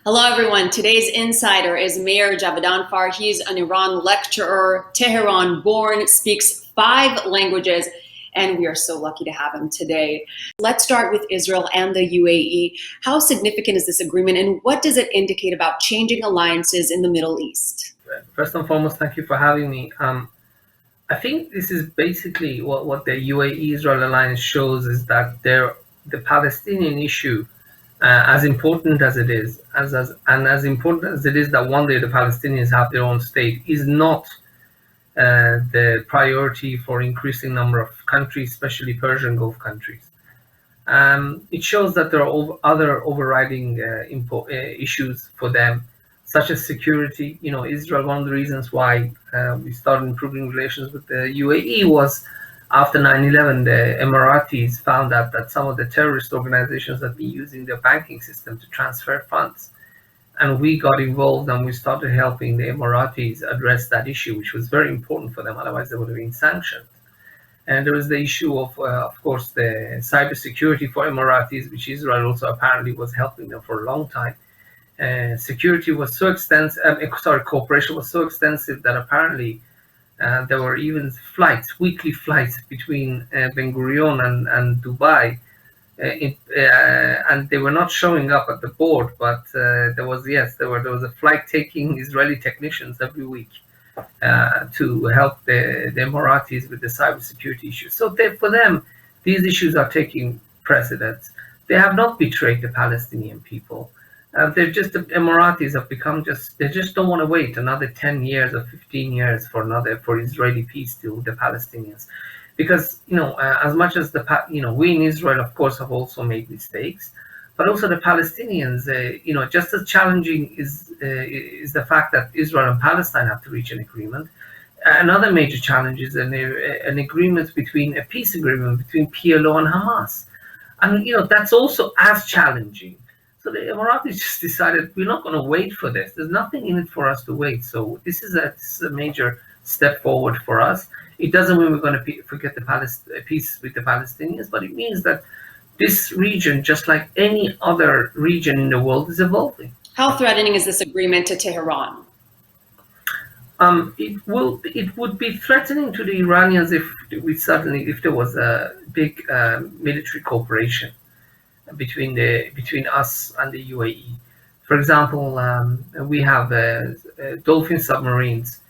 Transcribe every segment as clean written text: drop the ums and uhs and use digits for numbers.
Hello, everyone. Today's insider is Meir Javedanfar. He's an Iran lecturer, Tehran born, speaks 5 languages, and we are so lucky to have him today. Let's start with Israel and the UAE. How significant is this agreement, and what does it indicate about changing alliances in the Middle East? First and foremost, thank you for having me. I think this is basically what the UAE-Israel alliance shows is that the Palestinian issue, as important as it is, as important as it is that one day the Palestinians have their own state, is not the priority for increasing number of countries, especially Persian Gulf countries. It shows that there are other overriding issues for them, such as security. Israel, one of the reasons why we started improving relations with the UAE was after 9/11, the Emiratis found out that some of the terrorist organizations had been using their banking system to transfer funds. And we got involved and we started helping the Emiratis address that issue, which was very important for them. Otherwise, they would have been sanctioned. And there was the issue of course, the cybersecurity for Emiratis, which Israel also apparently was helping them for a long time. Security was so extensive, cooperation was so extensive that apparently there were even weekly flights between Ben Gurion and Dubai, and they were not showing up at the board, but there was a flight taking Israeli technicians every week to help the Emiratis with the cybersecurity issues. So for them, these issues are taking precedence. They have not betrayed the Palestinian people. The Emiratis have become they just don't want to wait another 10 years or 15 years for Israeli peace to the Palestinians. Because, as much as we in Israel, of course, have also made mistakes, but also the Palestinians, just as challenging is the fact that Israel and Palestine have to reach an agreement. Another major challenge is a peace agreement between PLO and Hamas. And, that's also as challenging. So the Emiratis just decided, we're not going to wait for this. There's nothing in it for us to wait. So this is a major step forward for us. It doesn't mean we're going to forget the peace with the Palestinians, but it means that this region, just like any other region in the world, is evolving. How threatening is this agreement to Tehran? It would be threatening to the Iranians if there was a big military cooperation between us and the UAE. For example, we have Dolphin submarines.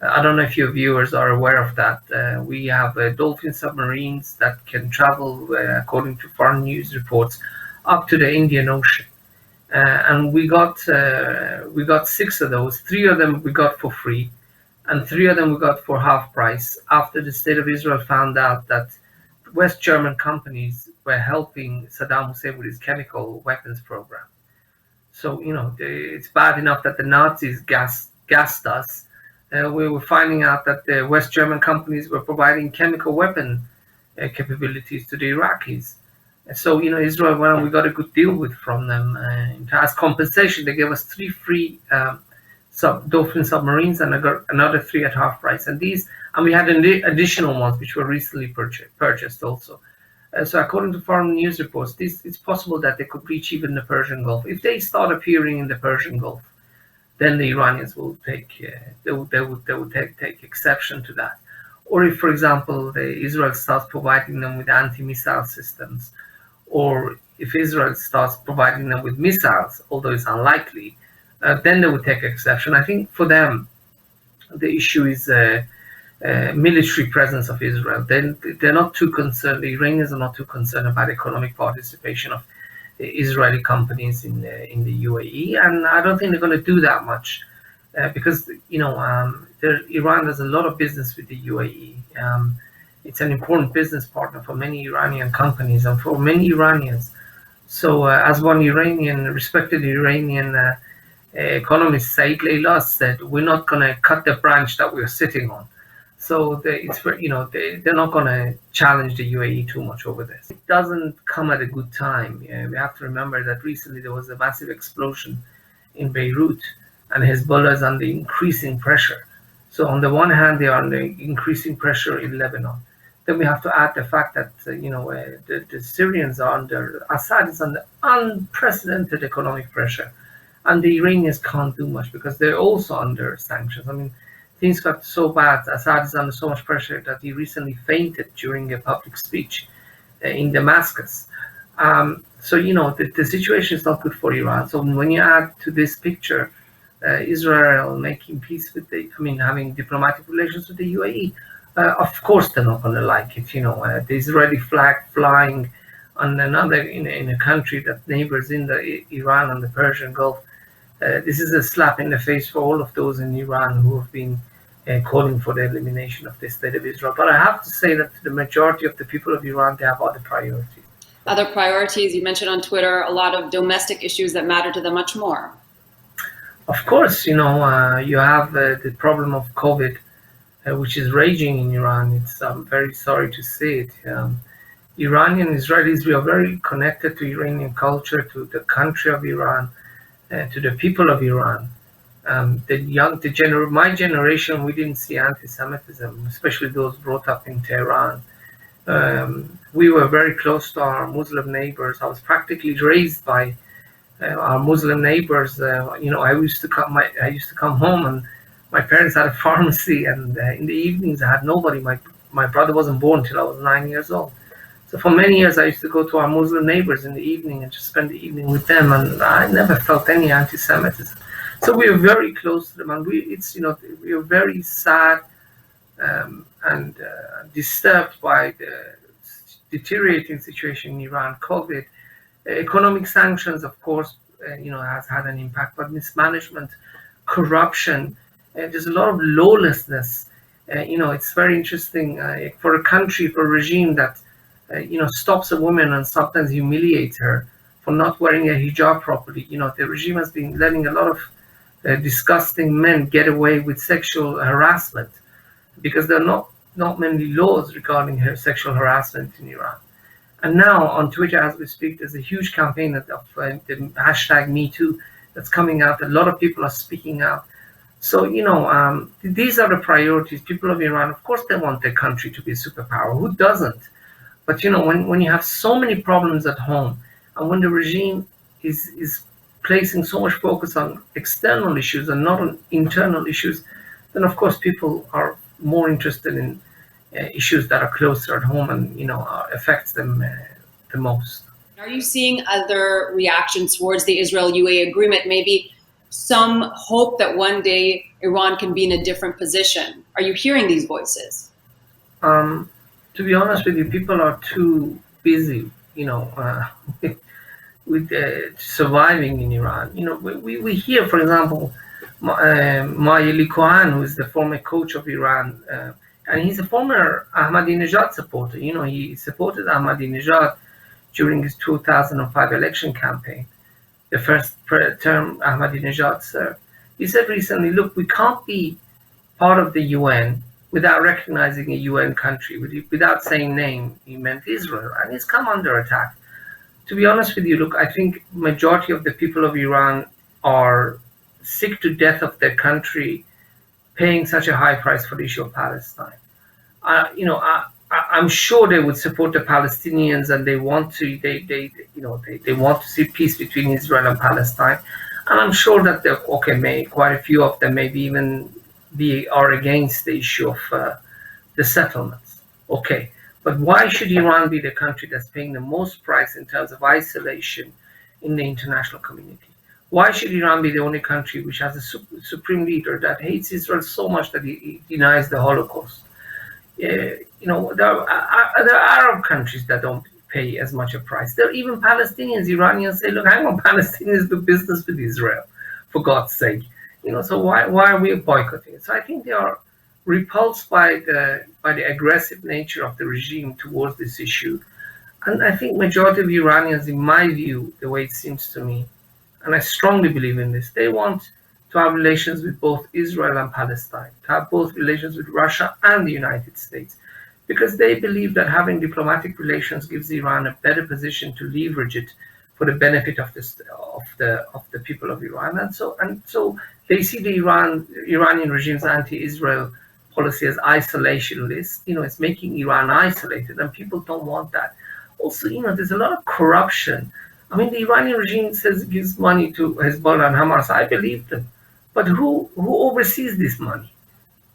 I don't know if your viewers are aware of that. We have Dolphin submarines that can travel, according to foreign news reports, up to the Indian Ocean. And we got 6 of those. 3 of them we got for free, and 3 of them we got for half price after the state of Israel found out that West German companies were helping Saddam Hussein with his chemical weapons program. So, it's bad enough that the Nazis gassed us. We were finding out that the West German companies were providing chemical weapon capabilities to the Iraqis. So, Israel, we got a good deal from them. As compensation, they gave us 3 free Dolphin submarines and another 3 at half price. And we had additional ones which were recently purchased also. So according to foreign news reports, it's possible that they could reach even the Persian Gulf. If they start appearing in the Persian Gulf, then the Iranians will take exception to that. Or if, for example, Israel starts providing them with anti-missile systems, or if Israel starts providing them with missiles, although it's unlikely, then they would take exception. I think for them, the issue is military presence of Israel. They're not too concerned. The Iranians are not too concerned about economic participation of Israeli companies in the UAE, and I don't think they're going to do that much because Iran does a lot of business with the UAE. It's an important business partner for many Iranian companies and for many Iranians. So, as one respected Iranian economist, Said Leilas, said, we're not going to cut the branch that we're sitting on. So they're not going to challenge the UAE too much over this. It doesn't come at a good time. We have to remember that recently there was a massive explosion in Beirut, and Hezbollah is under increasing pressure. So on the one hand, they are under increasing pressure in Lebanon. Then we have to add the fact that the Syrians are Assad is under unprecedented economic pressure. and the Iranians can't do much because they're also under sanctions. I mean, things got so bad. Assad is under so much pressure that he recently fainted during a public speech in Damascus. So the situation is not good for Iran. So when you add to this picture Israel making peace with having diplomatic relations with the UAE, of course they're not going to like it. The Israeli flag flying on another in a country that neighbors in the Iran and the Persian Gulf. This is a slap in the face for all of those in Iran who have been calling for the elimination of the state of Israel. But I have to say that the majority of the people of Iran, they have other priorities. Other priorities, you mentioned on Twitter, a lot of domestic issues that matter to them much more. Of course, you have the problem of COVID, which is raging in Iran. I'm very sorry to say it. Iranian Israelis, we are very connected to Iranian culture, to the country of Iran, to the people of Iran. My generation, we didn't see anti-Semitism, especially those brought up in Tehran. We were very close to our Muslim neighbors. I was practically raised by our Muslim neighbors. I used to come home, and my parents had a pharmacy, and in the evenings I had nobody. My brother wasn't born till I was 9 years old. So for many years I used to go to our Muslim neighbors in the evening and just spend the evening with them, and I never felt any anti-Semitism. So we are very close to them, and we are very sad and disturbed by the deteriorating situation in Iran. COVID, economic sanctions, of course, has had an impact, but mismanagement, corruption, there's a lot of lawlessness. It's very interesting for a country, for a regime that stops a woman and sometimes humiliates her for not wearing a hijab properly. The regime has been letting a lot of disgusting men get away with sexual harassment because there are not many laws regarding sexual harassment in Iran. And now on Twitter, as we speak, there's a huge campaign of the hashtag #MeToo that's coming out. A lot of people are speaking out. So, these are the priorities. People of Iran, of course, they want their country to be a superpower. Who doesn't? But, when you have so many problems at home, and when the regime is placing so much focus on external issues and not on internal issues, then, of course, people are more interested in issues that are closer at home and affects them the most. Are you seeing other reactions towards the Israel-UAE agreement? Maybe some hope that one day Iran can be in a different position. Are you hearing these voices? To be honest with you, people are too busy, with surviving in Iran. We hear, for example, Maeli Cohen, who is the former coach of Iran, and he's a former Ahmadinejad supporter. He supported Ahmadinejad during his 2005 election campaign, the first term Ahmadinejad served. He said recently, look, we can't be part of the UN without recognizing a UN country, without saying name. He meant Israel, and it's come under attack. To be honest with you, look, I think majority of the people of Iran are sick to death of their country paying such a high price for the issue of Palestine. I'm sure they would support the Palestinians, and they want to. They want to see peace between Israel and Palestine, and I'm sure that quite a few of them maybe even are against the issue of the settlements. Okay, but why should Iran be the country that's paying the most price in terms of isolation in the international community? Why should Iran be the only country which has a supreme leader that hates Israel so much that he denies the Holocaust? There are Arab countries that don't pay as much a price. There are even Palestinians. Iranians say, look, hang on, Palestinians do business with Israel, for God's sake. So why are we boycotting it? So I think they are repulsed by the aggressive nature of the regime towards this issue. And I think majority of Iranians, in my view, the way it seems to me, and I strongly believe in this, they want to have relations with both Israel and Palestine, to have both relations with Russia and the United States, because they believe that having diplomatic relations gives Iran a better position to leverage it for the benefit of the people of Iran. And so they see the Iranian regime's anti-Israel policy as isolationist. It's making Iran isolated, and people don't want that. Also, there's a lot of corruption I mean, the Iranian regime says it gives money to Hezbollah and Hamas. I believe them. But who oversees this money?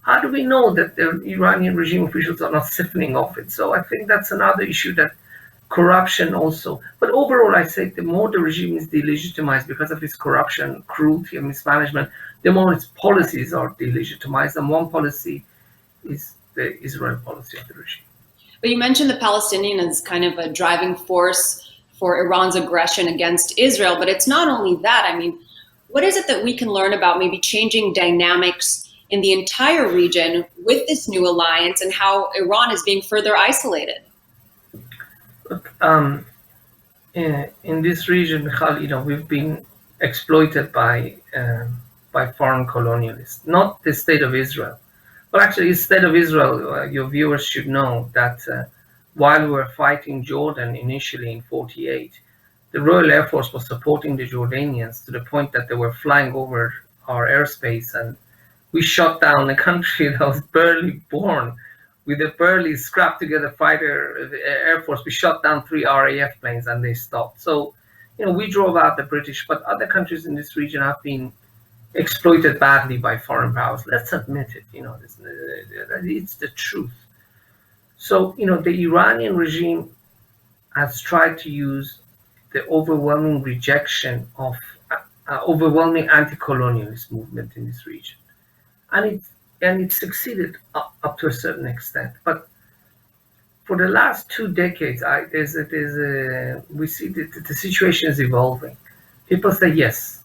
How do we know that the Iranian regime officials are not siphoning off it? So I think that's another issue, that corruption also. But overall, I say the more the regime is delegitimized because of its corruption, cruelty, and mismanagement, the more its policies are delegitimized. And one policy is the Israel policy of the regime. But you mentioned the Palestinian as kind of a driving force for Iran's aggression against Israel. But it's not only that. I mean, what is it that we can learn about maybe changing dynamics in the entire region with this new alliance, and how Iran is being further isolated? Look, in this region, Michal, we've been exploited by foreign colonialists, not the state of Israel. Well, actually, the state of Israel, your viewers should know that while we were fighting Jordan initially in '48, the Royal Air Force was supporting the Jordanians to the point that they were flying over our airspace, and we shot down a country that was barely born with a barely scrapped together fighter Air Force. We shot down 3 RAF planes and they stopped. So, we drove out the British, but other countries in this region have been exploited badly by foreign powers. Let's admit it, it's the truth. So, the Iranian regime has tried to use the overwhelming rejection of overwhelming anti-colonialist movement in this region. And it succeeded up to a certain extent. But for the last 2 decades, we see that the situation is evolving. People say, yes,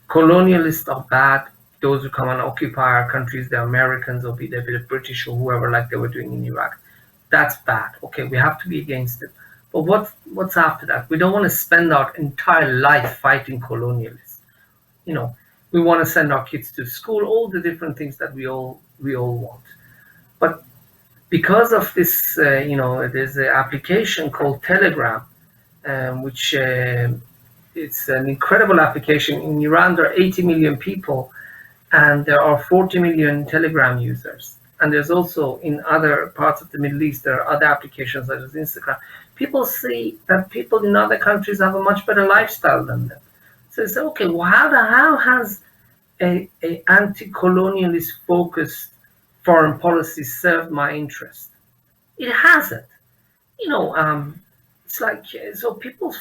colonialists are bad. Those who come and occupy our countries, the Americans or the British or whoever, like they were doing in Iraq, that's bad. Okay, we have to be against it. But what's after that? We don't want to spend our entire life fighting colonialists. We want to send our kids to school, all the different things that we all want. But because of this, there's an application called Telegram, which it's an incredible application. In Iran, there are 80 million people, and there are 40 million Telegram users. And there's also in other parts of the Middle East, there are other applications such as Instagram. People see that people in other countries have a much better lifestyle than them. So they say, okay, well, how has a anti-colonialist focused foreign policy served my interest? It hasn't. It's like, so people's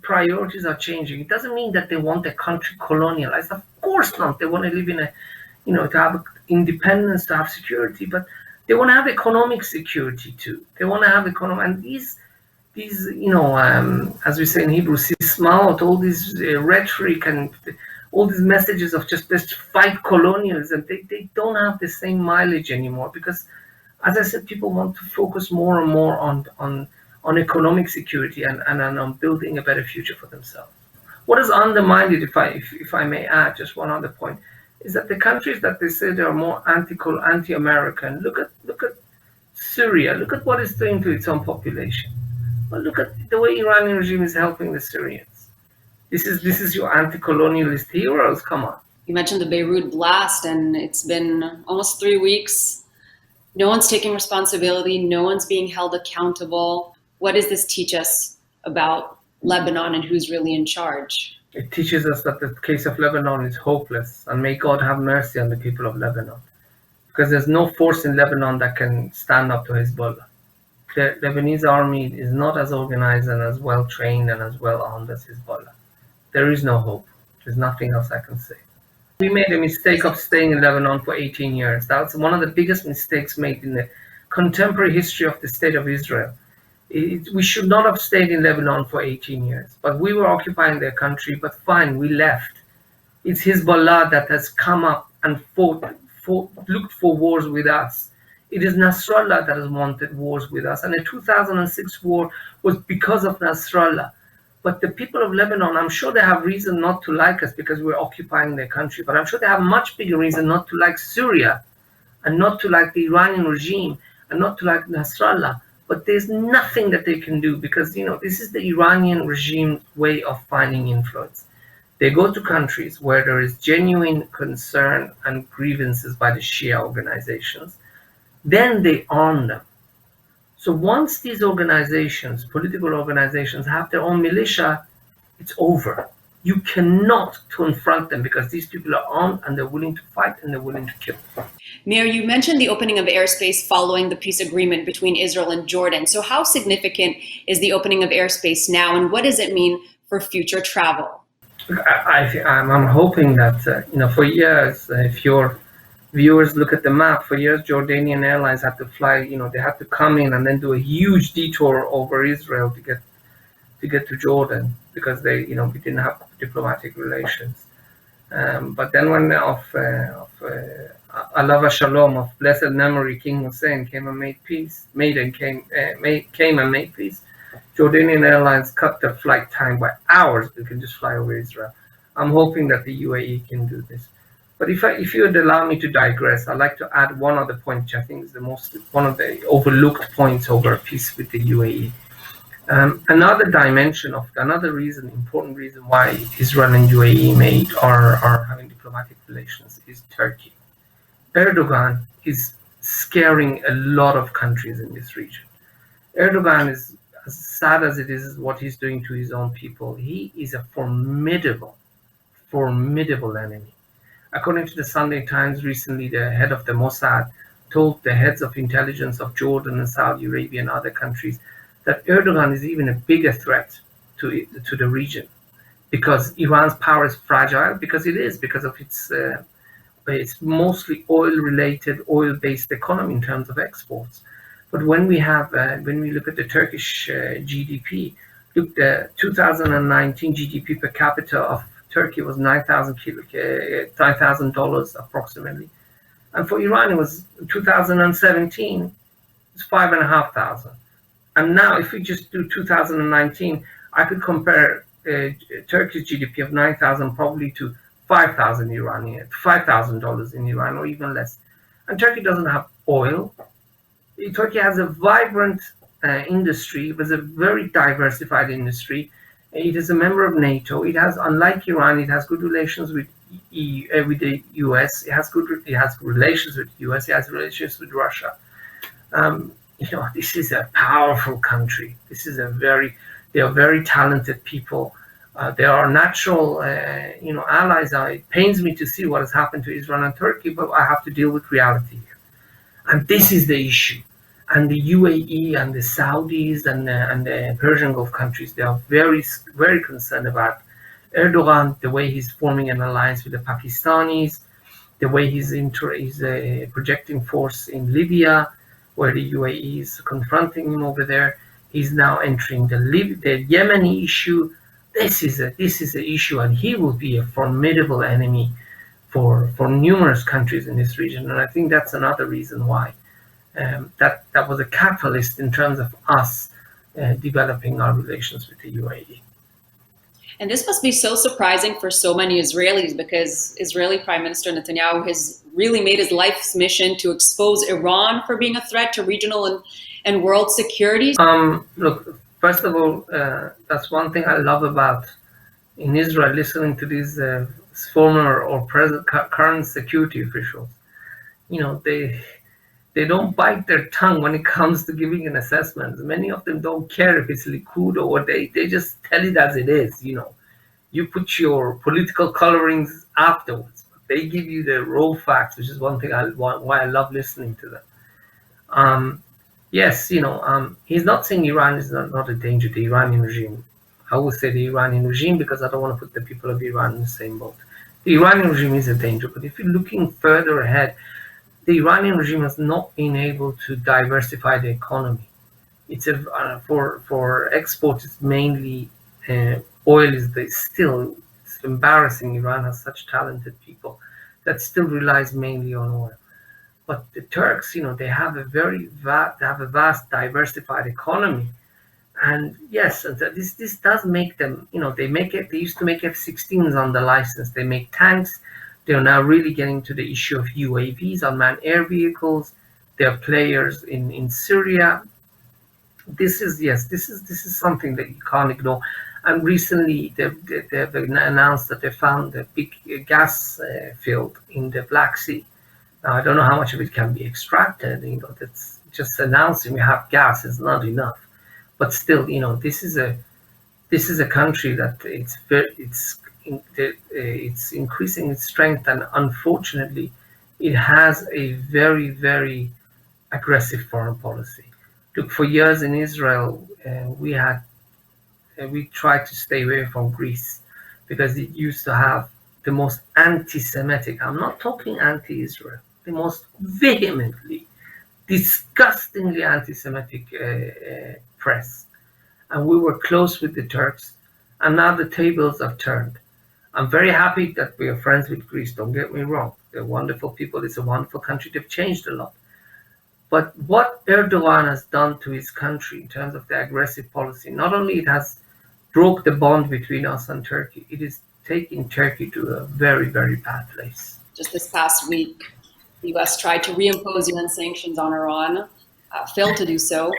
priorities are changing. It doesn't mean that they want their country colonialized. Of course not. They want to live in to have independence, to have security, but they want to have economic security too. They want to have and these as we say in Hebrew, sismaot, all these rhetoric and all these messages of just fight colonialism, they don't have the same mileage anymore, because, as I said, people want to focus more and more on economic security and on building a better future for themselves. What has undermined it, if I may add just one other point, is that the countries that they say they are more anti-American, look at Syria, look at what it's doing to its own population. Well, look at the way Iranian regime is helping the Syrians. This is your anti-colonialist heroes, come on. You mentioned the Beirut blast, and it's been almost 3 weeks. No one's taking responsibility, no one's being held accountable. What does this teach us about Lebanon and who's really in charge? It teaches us that the case of Lebanon is hopeless, and may God have mercy on the people of Lebanon, because there's no force in Lebanon that can stand up to Hezbollah. The Lebanese army is not as organized and as well trained and as well armed as Hezbollah. There is no hope. There's nothing else I can say. We made a mistake of staying in Lebanon for 18 years. That's one of the biggest mistakes made in the contemporary history of the state of Israel. We should not have stayed in Lebanon for 18 years, but we were occupying their country, but fine, we left. It's Hezbollah that has come up and looked for wars with us. It is Nasrallah that has wanted wars with us, and the 2006 war was because of Nasrallah. But the people of Lebanon, I'm sure they have reason not to like us because we're occupying their country, but I'm sure they have much bigger reason not to like Syria, and not to like the Iranian regime, and not to like Nasrallah. But there's nothing that they can do, because this is the Iranian regime way of finding influence. They go to countries where there is genuine concern and grievances by the Shia organizations, then they arm them. So once these organizations, political organizations, have their own militia, it's over. You cannot confront them because these people are armed and they're willing to fight and they're willing to kill. Meir, you mentioned the opening of airspace following the peace agreement between Israel and Jordan. So how significant is the opening of airspace now, and what does it mean for future travel? I'm hoping that, for years, if your viewers look at the map, for years Jordanian Airlines had to fly, they had to come in and then do a huge detour over Israel to get to Jordan because we didn't have diplomatic relations. But then when Alav Shalom of blessed memory, King Hussein came and made peace, came and made peace. Jordanian Airlines cut their flight time by hours. They can just fly over Israel. I'm hoping that the UAE can do this. But if you would allow me to digress, I'd like to add one other point, which I think is one of the overlooked points over peace with the UAE. Another important reason why Israel and UAE are having diplomatic relations is Turkey. Erdogan is scaring a lot of countries in this region. Erdogan is, as sad as it is what he's doing to his own people, he is a formidable enemy. According to the Sunday Times recently, the head of the Mossad told the heads of intelligence of Jordan and Saudi Arabia and other countries that Erdogan is even a bigger threat to the region because Iran's power is fragile, because of its mostly oil-related, oil-based economy in terms of exports. But when we look at the Turkish GDP, look, the 2019 GDP per capita of Turkey was $9,000 approximately, and for Iran it was 2017, it's $5,500. And now, if we just do 2019, I could compare Turkey's GDP of 9,000 probably to $5,000 in Iran, or even less. And Turkey doesn't have oil. Turkey has a vibrant industry. It was a very diversified industry. It is a member of NATO. It has, unlike Iran, it has good relations with the US. It has relations with the US. It has relations with Russia. This is a powerful country. They are very talented people. They are natural, allies. It pains me to see what has happened to Israel and Turkey, but I have to deal with reality here. And this is the issue. And the UAE and the Saudis and the Persian Gulf countries, they are very, very concerned about Erdogan, the way he's forming an alliance with the Pakistanis, the way he's projecting force in Libya, where the UAE is confronting him over there. He's now entering the Yemeni issue. This is an issue, and he will be a formidable enemy for numerous countries in this region. And I think that's another reason why that was a catalyst in terms of us developing our relations with the UAE. And this must be so surprising for so many Israelis, because Israeli Prime Minister Netanyahu has really made his life's mission to expose Iran for being a threat to regional and world security. Look, first of all, that's one thing I love about in Israel, listening to these former or current security officials. They don't bite their tongue when it comes to giving an assessment. Many of them don't care if it's Likud or they just tell it as it is. You put your political colorings afterwards. They give you the raw facts, which is one thing why I love listening to them. Yes, he's not saying Iran is not a danger, the Iranian regime. I will say the Iranian regime because I don't want to put the people of Iran in the same boat. The Iranian regime is a danger, but if you're looking further ahead, the Iranian regime has not been able to diversify the economy. It's for exports, it's mainly oil. It's embarrassing. Iran has such talented people that still relies mainly on oil. But the Turks, they have a vast diversified economy, and yes, this does make them. They used to make F-16s on the license. They make tanks. They are now really getting to the issue of UAVs, unmanned air vehicles. They are players in Syria. This is something that you can't ignore. And recently, they've announced that they found a big gas field in the Black Sea. Now, I don't know how much of it can be extracted. That's just announcing we have gas is not enough. But still, this is a country that it's increasing its strength, and unfortunately, it has a very, very aggressive foreign policy. Look, for years in Israel, we tried to stay away from Greece because it used to have the most anti-Semitic, I'm not talking anti-Israel, the most vehemently, disgustingly anti-Semitic press. And we were close with the Turks, and now the tables have turned. I'm very happy that we are friends with Greece, don't get me wrong. They're wonderful people, it's a wonderful country, they've changed a lot. But what Erdogan has done to his country in terms of the aggressive policy, not only it has broke the bond between us and Turkey, it is taking Turkey to a very, very bad place. Just this past week, the U.S. tried to reimpose UN sanctions on Iran, failed to do so.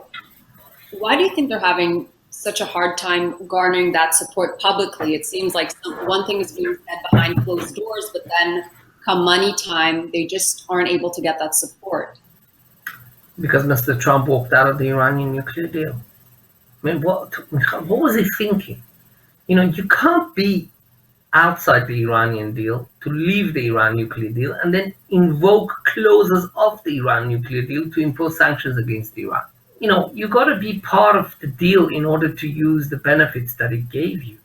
Why do you think they're having such a hard time garnering that support publicly? It seems like one thing is being said behind closed doors, but then come money time, they just aren't able to get that support. Because Mr. Trump walked out of the Iranian nuclear deal. I mean, what was he thinking? You can't be outside the Iranian deal to leave the Iran nuclear deal and then invoke clauses of the Iran nuclear deal to impose sanctions against Iran. You got to be part of the deal in order to use the benefits that it gave you.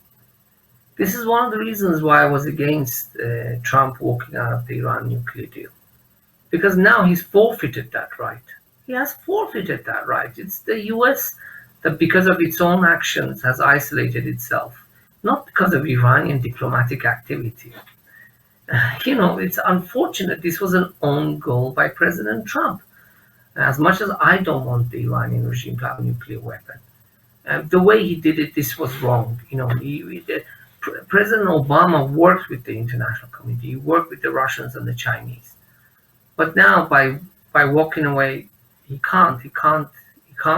This is one of the reasons why I was against Trump walking out of the Iran nuclear deal. Because now he's forfeited that right. He has forfeited that right. It's the US that, because of its own actions, has isolated itself, not because of Iranian diplomatic activity. It's unfortunate. This was an own goal by President Trump. As much as I don't want the Iranian regime to have a nuclear weapon, the way he did it, this was wrong. President Obama worked with the international community. He worked with the Russians and the Chinese. But now, by walking away, he can't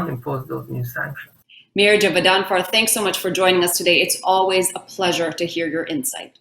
impose those new sanctions. Meir Javedanfar, thanks so much for joining us today. It's always a pleasure to hear your insight.